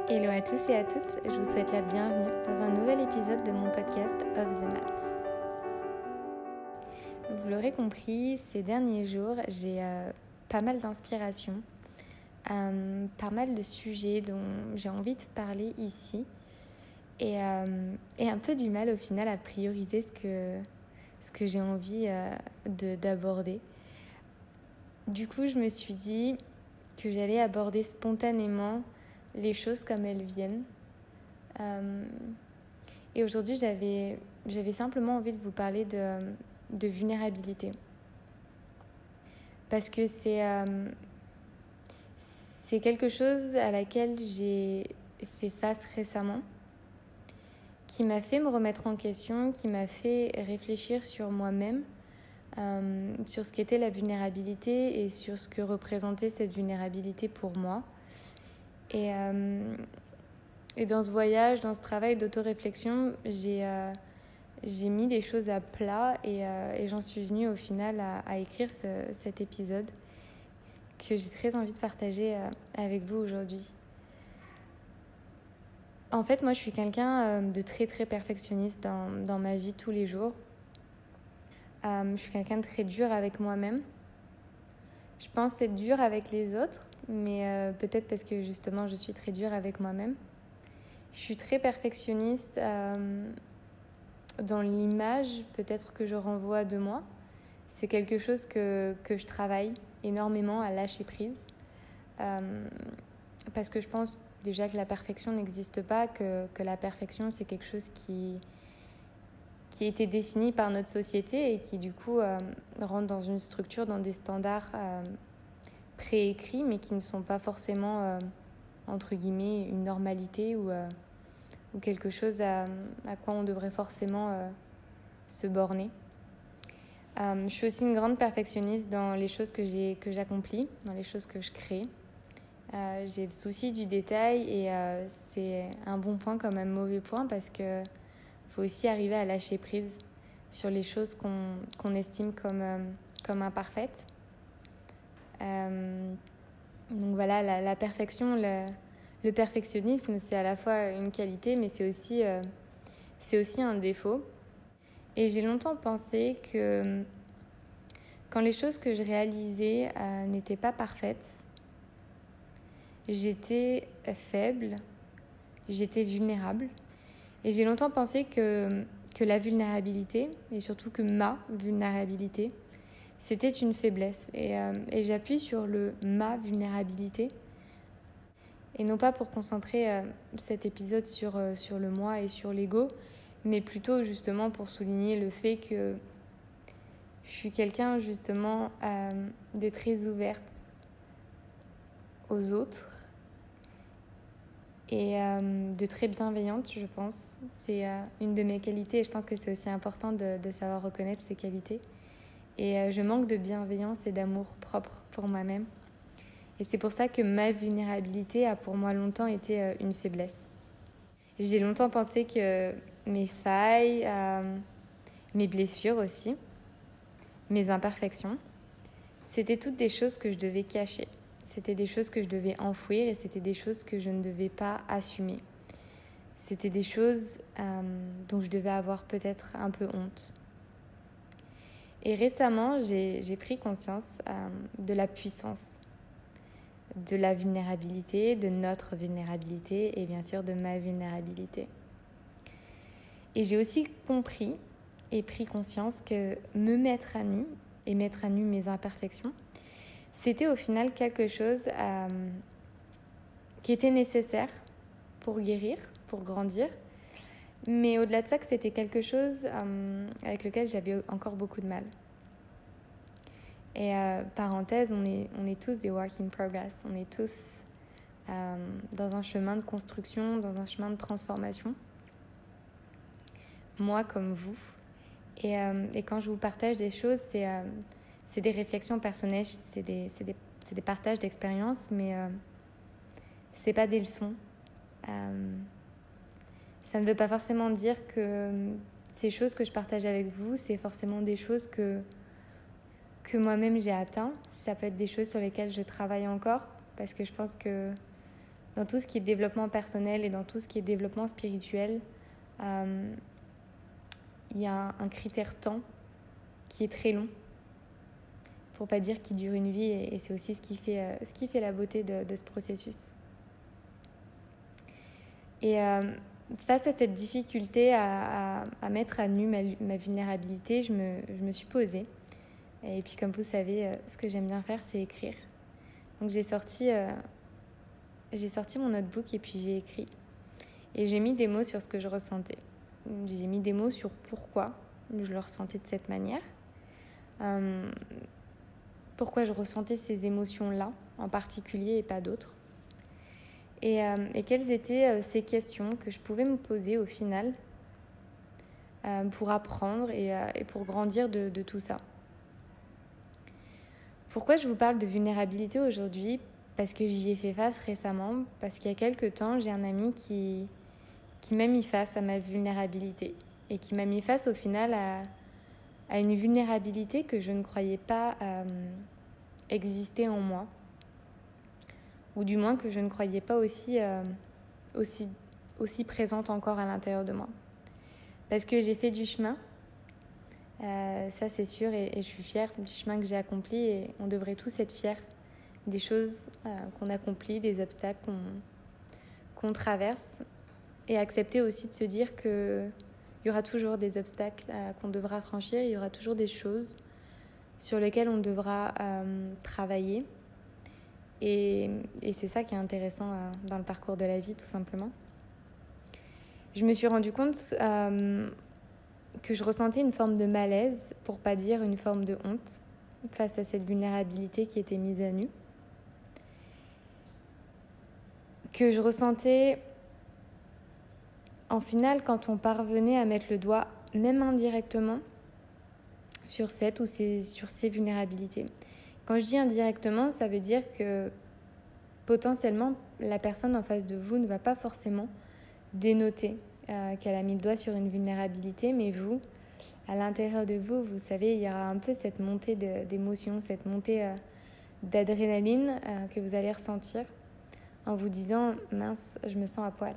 Hello à tous et à toutes, je vous souhaite la bienvenue dans un nouvel épisode de mon podcast Off the Mat. Vous l'aurez compris, ces derniers jours, j'ai pas mal d'inspiration, pas mal de sujets dont j'ai envie de parler ici et un peu du mal au final à prioriser ce que j'ai envie d'aborder. Du coup, je me suis dit que j'allais aborder spontanément les choses comme elles viennent. Et aujourd'hui, j'avais simplement envie de vous parler de vulnérabilité. Parce que c'est quelque chose à laquelle j'ai fait face récemment, qui m'a fait me remettre en question, qui m'a fait réfléchir sur moi-même, sur ce qu'était la vulnérabilité et sur ce que représentait cette vulnérabilité pour moi. Et dans ce voyage, dans ce travail d'autoréflexion, j'ai mis des choses à plat et j'en suis venue au final à écrire cet épisode que j'ai très envie de partager avec vous aujourd'hui. En fait, moi, je suis quelqu'un de très, très perfectionniste dans ma vie tous les jours. Je suis quelqu'un de très dur avec moi-même. Je pense être dure avec les autres, mais peut-être parce que justement, je suis très dure avec moi-même. Je suis très perfectionniste dans l'image peut-être que je renvoie de moi. C'est quelque chose que je travaille énormément à lâcher prise. Parce que je pense déjà que la perfection n'existe pas, que la perfection c'est quelque chose qui a été défini par notre société et qui du coup rentre dans une structure, dans des standards préécrits mais qui ne sont pas forcément entre guillemets une normalité ou quelque chose à quoi on devrait forcément se borner. Je suis aussi une grande perfectionniste dans les choses que j'accomplis, dans les choses que je crée. J'ai le souci du détail et c'est un bon point comme un mauvais point parce qu'il faut aussi arriver à lâcher prise sur les choses qu'on estime comme imparfaites. Donc voilà, la perfection, le perfectionnisme, c'est à la fois une qualité, mais c'est aussi un défaut. Et j'ai longtemps pensé que quand les choses que je réalisais n'étaient pas parfaites, j'étais faible, j'étais vulnérable. Et j'ai longtemps pensé que la vulnérabilité, et surtout que ma vulnérabilité, c'était une faiblesse. Et j'appuie sur le ma vulnérabilité. Et non pas pour concentrer cet épisode sur le moi et sur l'ego, mais plutôt justement pour souligner le fait que je suis quelqu'un justement de très ouverte aux autres et de très bienveillante, je pense. C'est une de mes qualités et je pense que c'est aussi important de savoir reconnaître ces qualités. Et je manque de bienveillance et d'amour propre pour moi-même. Et c'est pour ça que ma vulnérabilité a pour moi longtemps été une faiblesse. J'ai longtemps pensé que mes failles, mes blessures aussi, mes imperfections, c'était toutes des choses que je devais cacher. C'était des choses que je devais enfouir et c'était des choses que je ne devais pas assumer. C'était des choses dont je devais avoir peut-être un peu honte. Et récemment, j'ai pris conscience de la puissance, de la vulnérabilité, de notre vulnérabilité et bien sûr de ma vulnérabilité. Et j'ai aussi compris et pris conscience que me mettre à nu et mettre à nu mes imperfections, c'était au final quelque chose qui était nécessaire pour guérir, pour grandir. Mais au-delà de ça, que c'était quelque chose avec lequel j'avais encore beaucoup de mal. Et parenthèse, on est tous des work in progress. On est tous dans un chemin de construction, dans un chemin de transformation. Moi comme vous. Et quand je vous partage des choses, c'est des réflexions personnelles, c'est des partages d'expériences, mais c'est pas des leçons. Ça ne veut pas forcément dire que ces choses que je partage avec vous, c'est forcément des choses que moi-même j'ai atteint. Ça peut être des choses sur lesquelles je travaille encore, parce que je pense que dans tout ce qui est développement personnel et dans tout ce qui est développement spirituel, il y a un critère temps qui est très long, pour pas dire qui dure une vie, et c'est aussi ce qui fait la beauté de ce processus. Et face à cette difficulté à mettre à nu ma vulnérabilité, je me suis posée. Et puis comme vous savez, ce que j'aime bien faire, c'est écrire. Donc j'ai sorti mon notebook et puis j'ai écrit. Et j'ai mis des mots sur ce que je ressentais. J'ai mis des mots sur pourquoi je le ressentais de cette manière. Pourquoi je ressentais ces émotions-là en particulier et pas d'autres. Et quelles étaient ces questions que je pouvais me poser au final pour apprendre et pour grandir de tout ça. Pourquoi je vous parle de vulnérabilité aujourd'hui ? Parce que j'y ai fait face récemment, parce qu'il y a quelques temps, j'ai un ami qui m'a mis face à ma vulnérabilité et qui m'a mis face au final à une vulnérabilité que je ne croyais pas exister en moi, ou du moins que je ne croyais pas aussi présente encore à l'intérieur de moi. Parce que j'ai fait du chemin, ça c'est sûr, et je suis fière du chemin que j'ai accompli, et on devrait tous être fiers des choses qu'on accomplit, des obstacles qu'on traverse, et accepter aussi de se dire qu'il y aura toujours des obstacles qu'on devra franchir, il y aura toujours des choses sur lesquelles on devra travailler. Et c'est ça qui est intéressant dans le parcours de la vie, tout simplement. Je me suis rendu compte que je ressentais une forme de malaise, pour pas dire une forme de honte, face à cette vulnérabilité qui était mise à nu. Que je ressentais, en final, quand on parvenait à mettre le doigt, même indirectement, sur sur ces vulnérabilités. Quand je dis indirectement, ça veut dire que potentiellement, la personne en face de vous ne va pas forcément dénoter qu'elle a mis le doigt sur une vulnérabilité, mais vous, à l'intérieur de vous, vous savez, il y aura un peu cette montée d'émotions, cette montée d'adrénaline que vous allez ressentir en vous disant « mince, je me sens à poil ».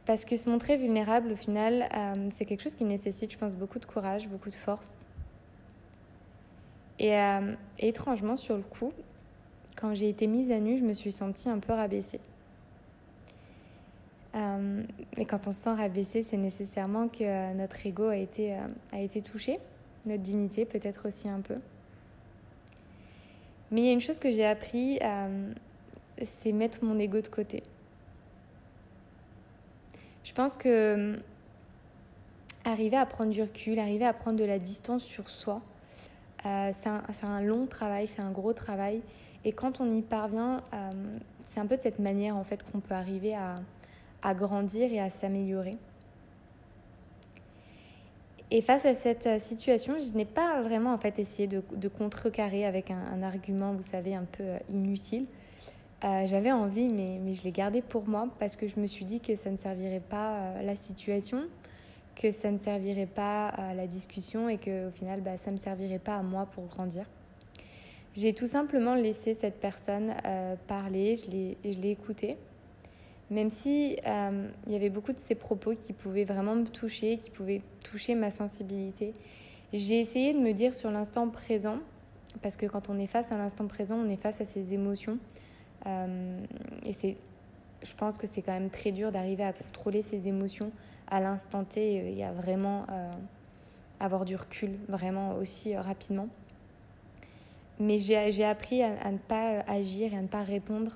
Parce que se montrer vulnérable, au final, c'est quelque chose qui nécessite, je pense, beaucoup de courage, beaucoup de force. Et étrangement, sur le coup, quand j'ai été mise à nu, je me suis sentie un peu rabaissée. Et quand on se sent rabaissé, c'est nécessairement que notre ego a été touché, notre dignité peut-être aussi un peu. Mais il y a une chose que j'ai appris, c'est mettre mon ego de côté. Je pense que arriver à prendre du recul, arriver à prendre de la distance sur soi, c'est un long travail, c'est un gros travail. Et quand on y parvient, c'est un peu de cette manière en fait qu'on peut arriver à grandir et à s'améliorer. Et face à cette situation, je n'ai pas vraiment en fait essayé de contrecarrer avec un argument, vous savez, un peu inutile. J'avais envie, mais je l'ai gardé pour moi parce que je me suis dit que ça ne servirait pas la situation, que ça ne servirait pas la discussion et qu'au final, ça ne me servirait pas à moi pour grandir. J'ai tout simplement laissé cette personne parler, je l'ai écoutée. Même si il y avait beaucoup de ses propos qui pouvaient vraiment me toucher, qui pouvaient toucher ma sensibilité. J'ai essayé de me dire sur l'instant présent, parce que quand on est face à l'instant présent, on est face à ses émotions. Et je pense que c'est quand même très dur d'arriver à contrôler ses émotions à l'instant T et à vraiment avoir du recul, vraiment aussi rapidement. Mais j'ai appris à ne pas agir et à ne pas répondre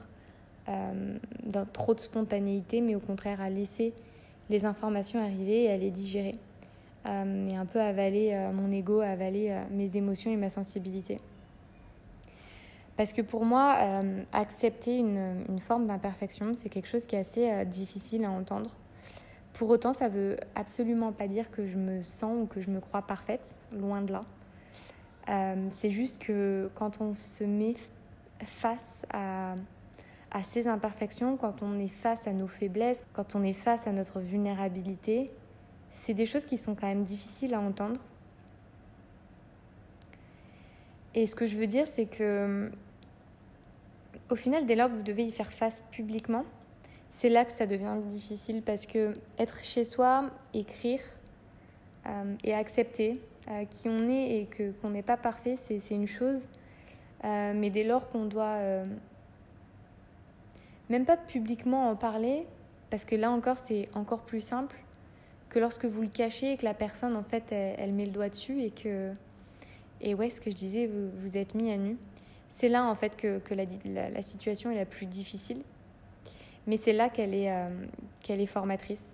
dans trop de spontanéité, mais au contraire à laisser les informations arriver et à les digérer. Et un peu avaler mon ego, avaler mes émotions et ma sensibilité. Parce que pour moi, accepter une forme d'imperfection, c'est quelque chose qui est assez difficile à entendre. Pour autant, ça ne veut absolument pas dire que je me sens ou que je me crois parfaite, loin de là. C'est juste que quand on se met face à ces imperfections, quand on est face à nos faiblesses, quand on est face à notre vulnérabilité, c'est des choses qui sont quand même difficiles à entendre. Et ce que je veux dire, c'est que Au final, dès lors que vous devez y faire face publiquement, c'est là que ça devient difficile parce que être chez soi, écrire et accepter qui on est et qu'on n'est pas parfait, c'est une chose. Mais dès lors qu'on doit même pas publiquement en parler, parce que là encore, c'est encore plus simple que lorsque vous le cachez et que la personne, en fait, elle met le doigt dessus et ouais, ce que je disais, vous êtes mis à nu. C'est là, en fait, que la situation est la plus difficile. Mais c'est là qu'elle est formatrice.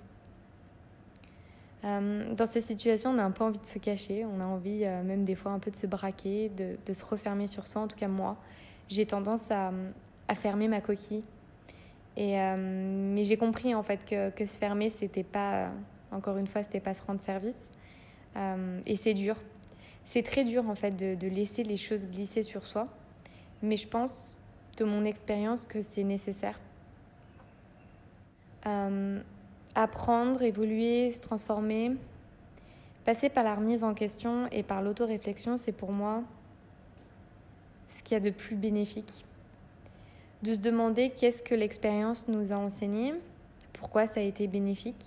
Dans ces situations, on a un peu envie de se cacher, on a envie même des fois un peu de se braquer, de se refermer sur soi. En tout cas, moi, j'ai tendance à fermer ma coquille. Mais j'ai compris en fait que se fermer, c'était pas, encore une fois, c'était pas se rendre service. Et c'est dur. C'est très dur en fait de laisser les choses glisser sur soi. Mais je pense, de mon expérience, que c'est nécessaire. Apprendre, évoluer, se transformer, passer par la remise en question et par l'autoréflexion, c'est pour moi ce qu'il y a de plus bénéfique. De se demander qu'est-ce que l'expérience nous a enseigné, pourquoi ça a été bénéfique,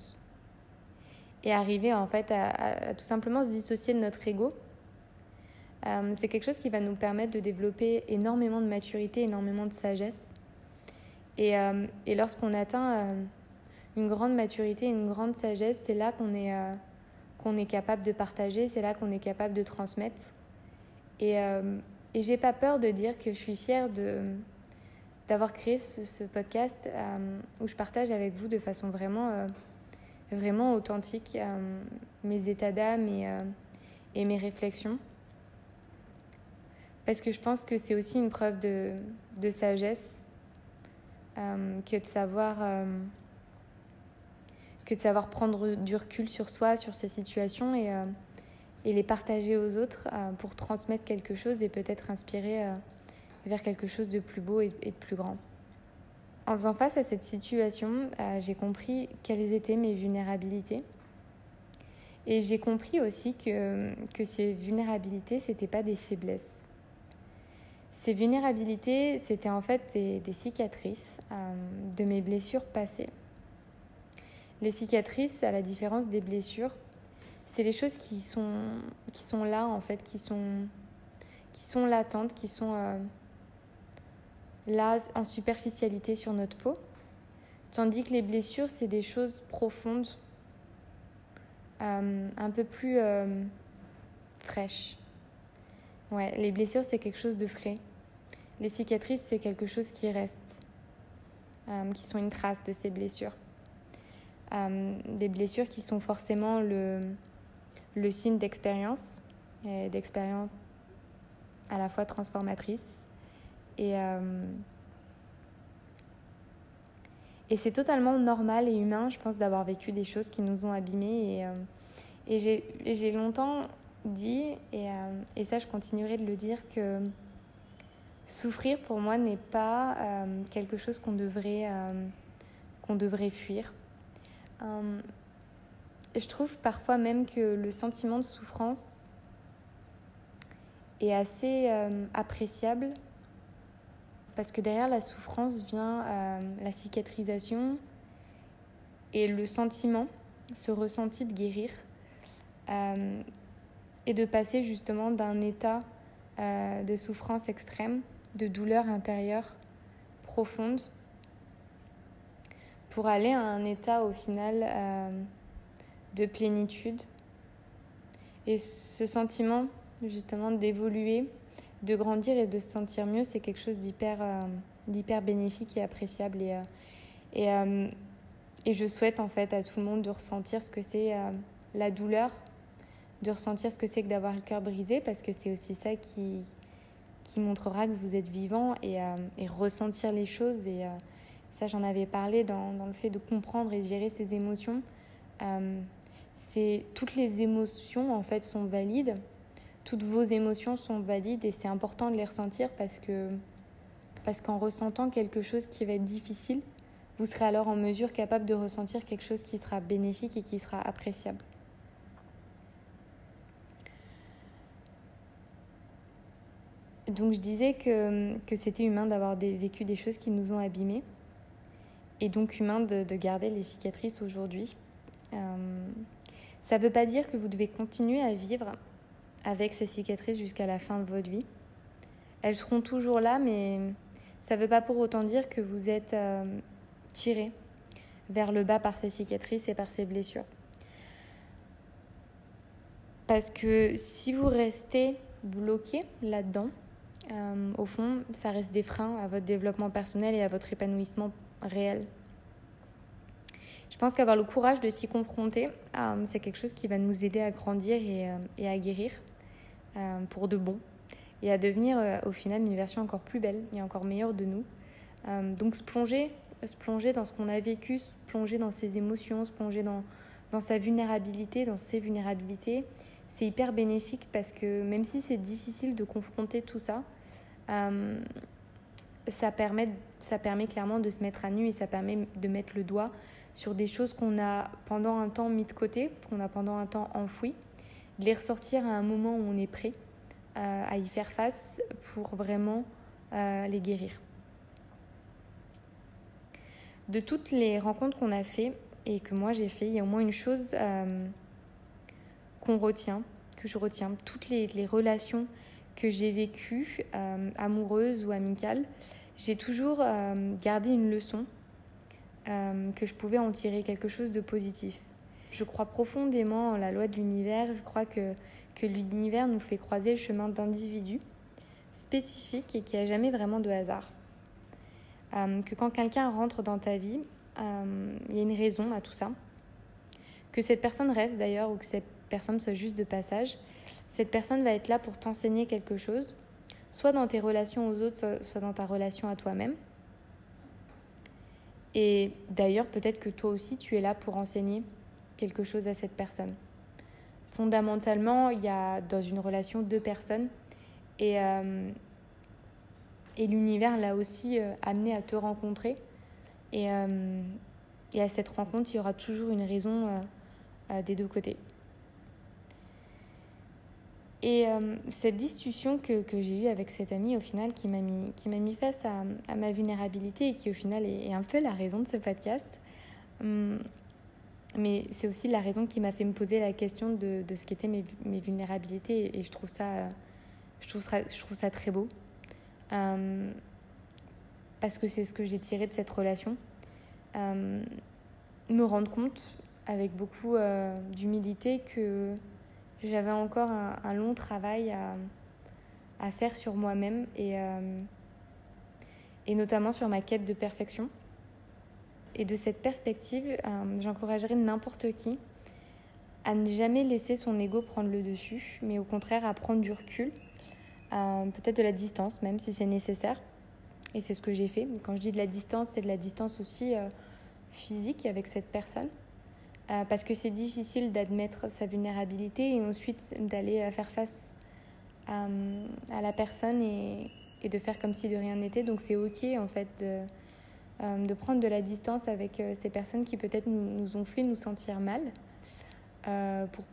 et arriver en fait à tout simplement se dissocier de notre ego. C'est quelque chose qui va nous permettre de développer énormément de maturité, énormément de sagesse. Et lorsqu'on atteint une grande maturité, une grande sagesse, c'est là qu'on est capable de partager, c'est là qu'on est capable de transmettre. Et j'ai pas peur de dire que je suis fière d'avoir créé ce podcast où je partage avec vous de façon vraiment authentique mes états d'âme et mes réflexions. Parce que je pense que c'est aussi une preuve de sagesse que de savoir prendre du recul sur soi, sur ces situations et les partager aux autres pour transmettre quelque chose et peut-être inspirer vers quelque chose de plus beau et de plus grand. En faisant face à cette situation, j'ai compris quelles étaient mes vulnérabilités. Et j'ai compris aussi que ces vulnérabilités, ce n'étaient pas des faiblesses. Ces vulnérabilités, c'était en fait des cicatrices de mes blessures passées. Les cicatrices, à la différence des blessures, c'est les choses qui sont là, en fait, qui sont latentes, qui sont là en superficialité sur notre peau. Tandis que les blessures, c'est des choses profondes, un peu plus fraîches. Ouais, les blessures, c'est quelque chose de frais. Les cicatrices, c'est quelque chose qui reste, qui sont une trace de ces blessures. Des blessures qui sont forcément le signe d'expérience, et d'expérience à la fois transformatrice. Et c'est totalement normal et humain, je pense, d'avoir vécu des choses qui nous ont abîmés. Et j'ai longtemps dit, et ça je continuerai de le dire, que souffrir pour moi n'est pas quelque chose qu'on devrait fuir. Je trouve parfois même que le sentiment de souffrance est assez appréciable parce que derrière la souffrance vient la cicatrisation et le sentiment, ce ressenti de guérir et de passer justement d'un état de souffrance extrême, de douleur intérieure profonde, pour aller à un état au final de plénitude. Et ce sentiment justement d'évoluer, de grandir et de se sentir mieux, c'est quelque chose d'hyper bénéfique et appréciable. Et je souhaite en fait à tout le monde de ressentir ce que c'est la douleur, de ressentir ce que c'est que d'avoir le cœur brisé, parce que c'est aussi ça qui montrera que vous êtes vivant et ressentir les choses. Et ça, j'en avais parlé dans le fait de comprendre et de gérer ses émotions. Toutes les émotions en fait sont valides, toutes vos émotions sont valides et c'est important de les ressentir parce qu'en ressentant quelque chose qui va être difficile, vous serez alors en mesure capable de ressentir quelque chose qui sera bénéfique et qui sera appréciable. Donc je disais que c'était humain d'avoir vécu des choses qui nous ont abîmés et donc humain de garder les cicatrices aujourd'hui. Ça ne veut pas dire que vous devez continuer à vivre avec ces cicatrices jusqu'à la fin de votre vie. Elles seront toujours là, mais ça ne veut pas pour autant dire que vous êtes tiré vers le bas par ces cicatrices et par ces blessures. Parce que si vous restez bloqué là-dedans, au fond, ça reste des freins à votre développement personnel et à votre épanouissement réel. Je pense qu'avoir le courage de s'y confronter, c'est quelque chose qui va nous aider à grandir et à guérir pour de bon et à devenir au final une version encore plus belle et encore meilleure de nous. Donc se plonger dans ce qu'on a vécu, se plonger dans ses émotions, se plonger dans sa vulnérabilité, dans ses vulnérabilités, c'est hyper bénéfique parce que même si c'est difficile de confronter tout ça, ça permet clairement de se mettre à nu et ça permet de mettre le doigt sur des choses qu'on a pendant un temps mis de côté, qu'on a pendant un temps enfouies, de les ressortir à un moment où on est prêt à y faire face pour vraiment les guérir. De toutes les rencontres qu'on a fait et que moi j'ai fait, il y a au moins une chose que je retiens. Toutes les relations que j'ai vécues, amoureuses ou amicales, j'ai toujours gardé une leçon, que je pouvais en tirer quelque chose de positif. Je crois profondément en la loi de l'univers. Je crois que l'univers nous fait croiser le chemin d'individus spécifiques et qu'il n'y a jamais vraiment de hasard. Que quand quelqu'un rentre dans ta vie, il y a une raison à tout ça. Que cette personne reste d'ailleurs ou que cette personne soit juste de passage, cette personne va être là pour t'enseigner quelque chose, soit dans tes relations aux autres, soit dans ta relation à toi-même. Et d'ailleurs, peut-être que toi aussi, tu es là pour enseigner quelque chose à cette personne. Fondamentalement, il y a dans une relation deux personnes et l'univers l'a aussi amené à te rencontrer. Et à cette rencontre, il y aura toujours une raison des deux côtés. Et cette discussion que j'ai eue avec cette amie, au final, qui m'a mis face à ma vulnérabilité et qui, au final, est un peu la raison de ce podcast. Mais c'est aussi la raison qui m'a fait me poser la question de ce qu'étaient mes vulnérabilités. Et je trouve ça très beau. Parce que c'est ce que j'ai tiré de cette relation. Me rendre compte, avec beaucoup d'humilité, que j'avais encore un long travail à faire sur moi-même et notamment sur ma quête de perfection. Et de cette perspective, j'encouragerais n'importe qui à ne jamais laisser son ego prendre le dessus, mais au contraire à prendre du recul, peut-être de la distance même si c'est nécessaire. Et c'est ce que j'ai fait. Quand je dis de la distance, c'est de la distance aussi physique avec cette personne. Parce que c'est difficile d'admettre sa vulnérabilité et ensuite d'aller faire face à la personne et de faire comme si de rien n'était. Donc c'est ok en fait de prendre de la distance avec ces personnes qui peut-être nous ont fait nous sentir mal pour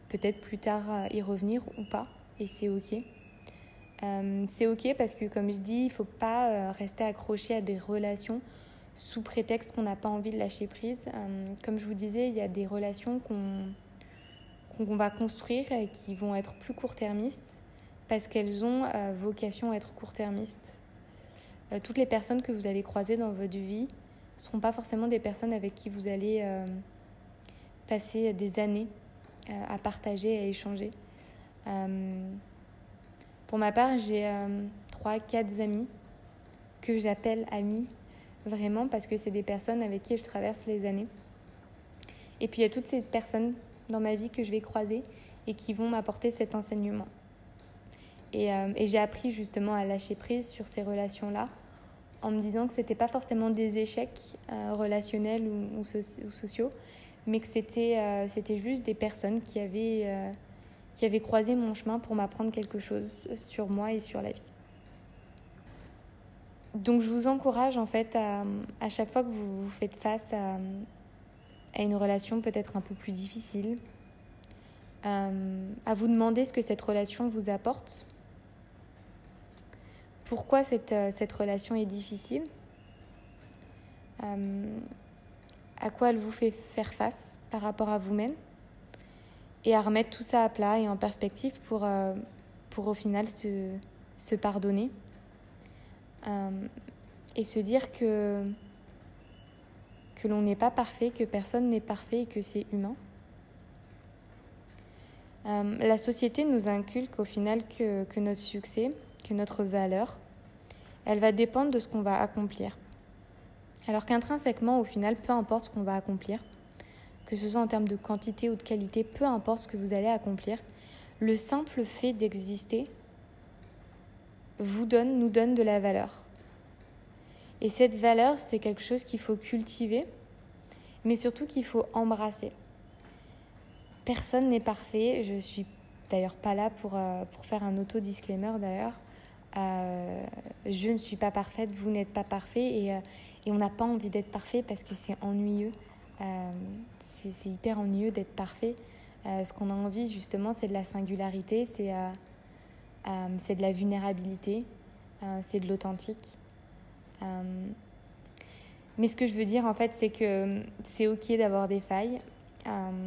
peut-être plus tard y revenir ou pas. Et c'est ok. C'est ok parce que comme je dis, il ne faut pas rester accroché à des relations sous prétexte qu'on n'a pas envie de lâcher prise. Comme je vous disais, il y a des relations qu'on va construire et qui vont être plus court-termistes parce qu'elles ont vocation à être court-termistes. Toutes les personnes que vous allez croiser dans votre vie ne seront pas forcément des personnes avec qui vous allez passer des années à partager et à échanger. Pour ma part, j'ai 3-4 amis que j'appelle amis, vraiment parce que c'est des personnes avec qui je traverse les années. Et puis il y a toutes ces personnes dans ma vie que je vais croiser et qui vont m'apporter cet enseignement. Et j'ai appris justement à lâcher prise sur ces relations-là en me disant que ce n'était pas forcément des échecs relationnels ou sociaux, mais que c'était juste des personnes qui avaient croisé mon chemin pour m'apprendre quelque chose sur moi et sur la vie. Donc je vous encourage en fait à chaque fois que vous faites face à une relation peut-être un peu plus difficile, à vous demander ce que cette relation vous apporte, pourquoi cette relation est difficile, à quoi elle vous fait faire face par rapport à vous-même, et à remettre tout ça à plat et en perspective pour au final se pardonner et se dire que l'on n'est pas parfait, que personne n'est parfait et que c'est humain. La société nous inculque au final que notre succès, que notre valeur, elle va dépendre de ce qu'on va accomplir. Alors qu'intrinsèquement, au final, peu importe ce qu'on va accomplir, que ce soit en termes de quantité ou de qualité, peu importe ce que vous allez accomplir, le simple fait d'exister nous donne de la valeur. Et cette valeur, c'est quelque chose qu'il faut cultiver, mais surtout qu'il faut embrasser. Personne n'est parfait. Je suis d'ailleurs pas là pour faire un auto-disclaimer d'ailleurs. Je ne suis pas parfaite, vous n'êtes pas parfait et on n'a pas envie d'être parfait parce que c'est ennuyeux. C'est hyper ennuyeux d'être parfait. Ce qu'on a envie justement, c'est de la singularité, c'est de la vulnérabilité, c'est de l'authentique. Mais ce que je veux dire en fait, c'est que c'est ok d'avoir des failles,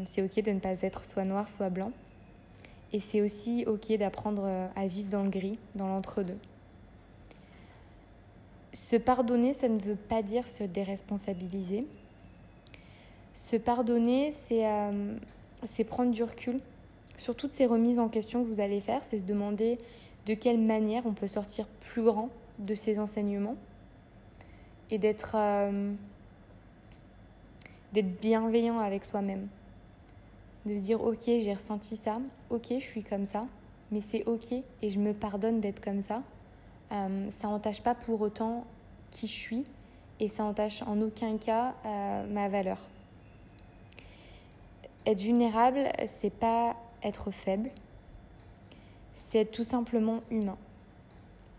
c'est ok de ne pas être soit noir soit blanc, et c'est aussi ok d'apprendre à vivre dans le gris, dans l'entre-deux. Se pardonner, ça ne veut pas dire se déresponsabiliser. Se pardonner, c'est prendre du recul sur toutes ces remises en question que vous allez faire, c'est se demander de quelle manière on peut sortir plus grand de ces enseignements et d'être bienveillant avec soi-même. De se dire ok, j'ai ressenti ça, ok, je suis comme ça, mais c'est ok et je me pardonne d'être comme ça. Ça n'entache pas pour autant qui je suis et ça n'entache en aucun cas ma valeur. Être vulnérable, c'est pas être faible, c'est être tout simplement humain.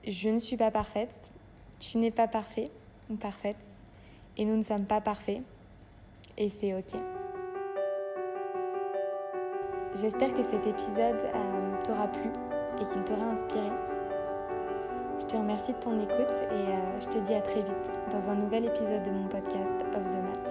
Je ne suis pas parfaite, tu n'es pas parfait ou parfaite, et nous ne sommes pas parfaits, et c'est ok. J'espère que cet épisode t'aura plu et qu'il t'aura inspiré. Je te remercie de ton écoute et je te dis à très vite dans un nouvel épisode de mon podcast Off the Mat.